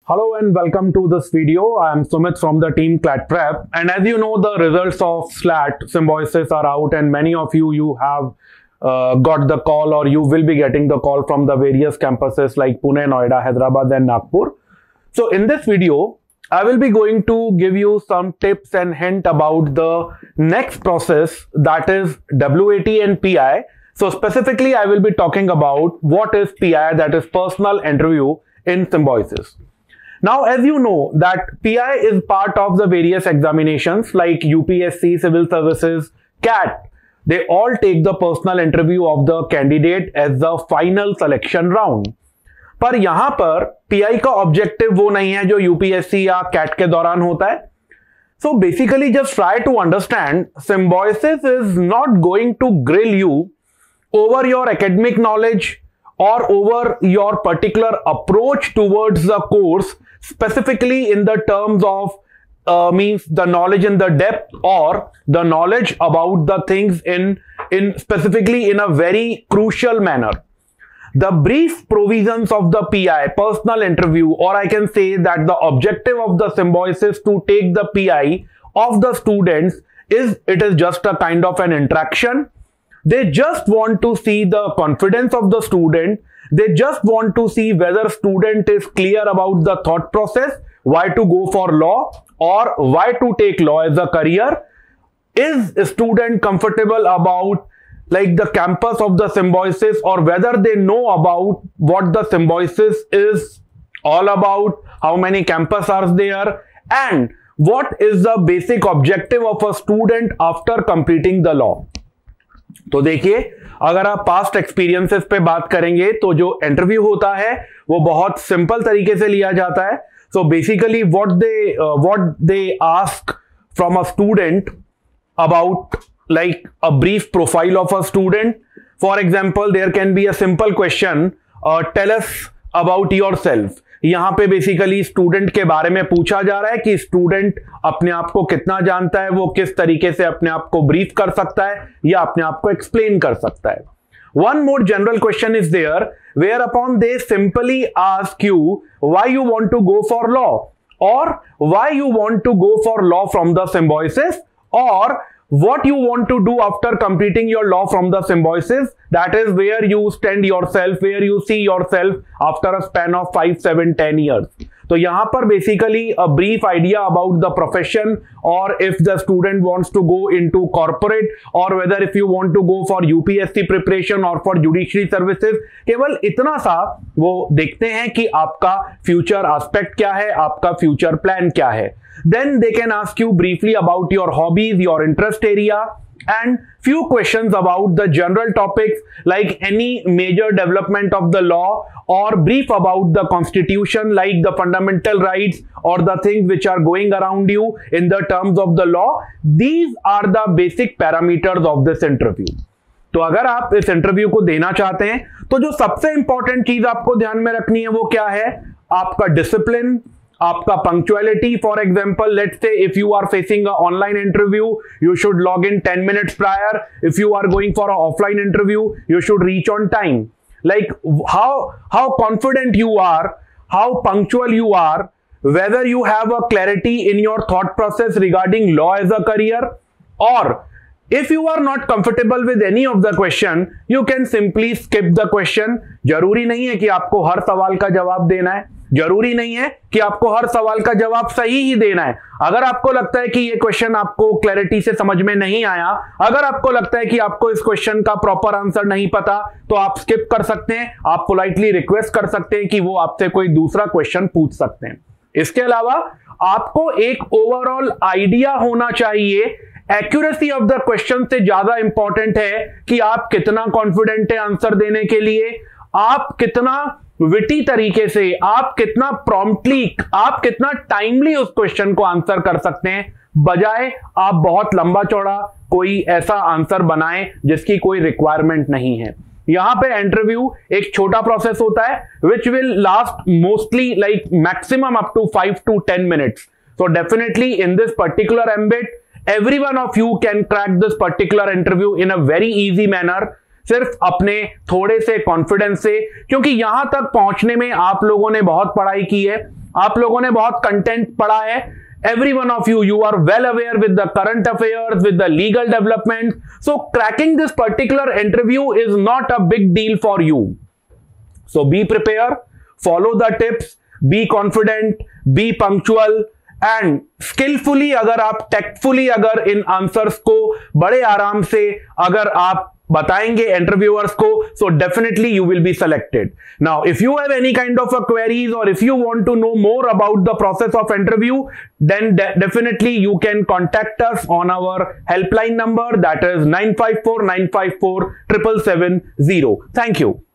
Hello and welcome to this video. I am Sumit from the team CLAT Prep, and as you know, the results of SLAT Symbiosis are out, and many of you have got the call, or you will be getting the call from the various campuses like Pune, Noida, Hyderabad and Nagpur. So in this video, I will be going to give you some tips and hint about the next process, that is WAT and PI. So specifically, I will be talking about what is PI, that is personal interview in Symbiosis. Now, as you know that PI is part of the various examinations like UPSC, Civil Services, CAT. They all take the personal interview of the candidate as the final selection round. पर यहाँ पर PI का objective वो नहीं है जो UPSC या CAT के दौरान होता है. So basically just try to understand, Symbiosis is not going to grill you over your academic knowledge or over your particular approach towards the course, specifically in the terms of means the knowledge in the depth or the knowledge about the things in specifically in a very crucial manner. The brief provisions of the PI, personal interview, or I can say that the objective of the Symbiosis to take the PI of the students is, it is just a kind of an interaction. They just want to see the confidence of the student. They just want to see whether student is clear about the thought process, why to go for law or why to take law as a career. Is a student comfortable about like the campus of the Symbiosis, or whether they know about what the Symbiosis is all about, how many campuses are there, and what is the basic objective of a student after completing the law. तो देखिए, अगर आप past experiences पे बात करेंगे तो जो interview होता है वो बहुत सिंपल तरीके से लिया जाता है. So basically what they ask from a student about like a brief profile of a student. For example, there can be a simple question, tell us about yourself. यहाँ पे बेसिकली स्टूडेंट के बारे में पूछा जा रहा है कि स्टूडेंट अपने आप को कितना जानता है, वो किस तरीके से अपने आप को ब्रीफ कर सकता है या अपने आप को एक्सप्लेन कर सकता है. One more general question is there, whereupon they simply ask you why you want to go for law, or why you want to go for law from the Symbiosis, or what you want to do after completing your law from the Symbiosis. That is where you stand yourself, where you see yourself after a span of 5, 7, 10 years. तो यहाँ पर basically a brief idea about the profession, or if the student wants to go into corporate, or whether if you want to go for UPSC preparation or for judiciary services. केवल इतना सा वो देखते हैं कि आपका future aspect क्या है, आपका future plan क्या है. Then they can ask you briefly about your hobbies, your interest area, and few questions about the general topics like any major development of the law, or brief about the constitution like the fundamental rights or the things which are going around you in the terms of the law. These are the basic parameters of this interview. तो अगर आप इस interview को देना चाहते हैं तो जो सबसे इंपॉर्टेंट चीज आपको ध्यान में रखनी है वो क्या है, आपका डिसिप्लिन, आपका punctuality. For example, let's say if you are facing a online interview, you should log in 10 minutes prior. If you are going for a offline interview, you should reach on time. Like how confident you are, how punctual you are, whether you have a clarity in your thought process regarding law as a career, or if you are not comfortable with any of the question, you can simply skip the question. जरूरी नहीं है कि आपको हर सवाल का जवाब देना है, जरूरी नहीं है कि आपको हर सवाल का जवाब सही ही देना है. अगर आपको लगता है कि ये क्वेश्चन आपको क्लैरिटी से समझ में नहीं आया, अगर आपको लगता है कि आपको इस क्वेश्चन का प्रॉपर आंसर नहीं पता, तो आप स्किप कर सकते हैं. आप पोलाइटली रिक्वेस्ट कर सकते हैं कि वो आपसे कोई दूसरा क्वेश्चन पूछ सकते हैं. इसके अलावा आपको एक ओवरऑल आइडिया होना चाहिए. एक्यूरेसी ऑफ द क्वेश्चन से ज्यादा इंपॉर्टेंट है कि आप कितना कॉन्फिडेंट है आंसर देने के लिए, आप कितना विटी तरीके से, आप कितना प्रॉम्प्टली, आप कितना टाइमली उस क्वेश्चन को आंसर कर सकते हैं, बजाय आप बहुत लंबा चौड़ा कोई ऐसा आंसर बनाएं जिसकी कोई रिक्वायरमेंट नहीं है. यहां पे इंटरव्यू एक छोटा प्रोसेस होता है which will last mostly like maximum up to 5 to 10 minutes. So definitely in this particular ambit, every one of you can crack this particular interview in a very easy manner. सिर्फ अपने थोड़े से confidence से, क्योंकि यहां तक पहुंचने में आप लोगों ने बहुत पढ़ाई की है, आप लोगों ने बहुत कंटेंट पढ़ा है. Every one of you are well aware with the current affairs, with the legal developments. So cracking this particular interview is not a big deal for you. So be prepared, follow the tips, be confident, be punctual and skillfully. अगर आप tactfully अगर इन answers को बड़े आराम से अगर आप बताएंगे इंटरव्यूअर्स को, so definitely you will be selected. Now if you have any kind of a queries or if you want to know more about the process of interview, then definitely you can contact us on our helpline number, that is 954 954 7770. Thank you.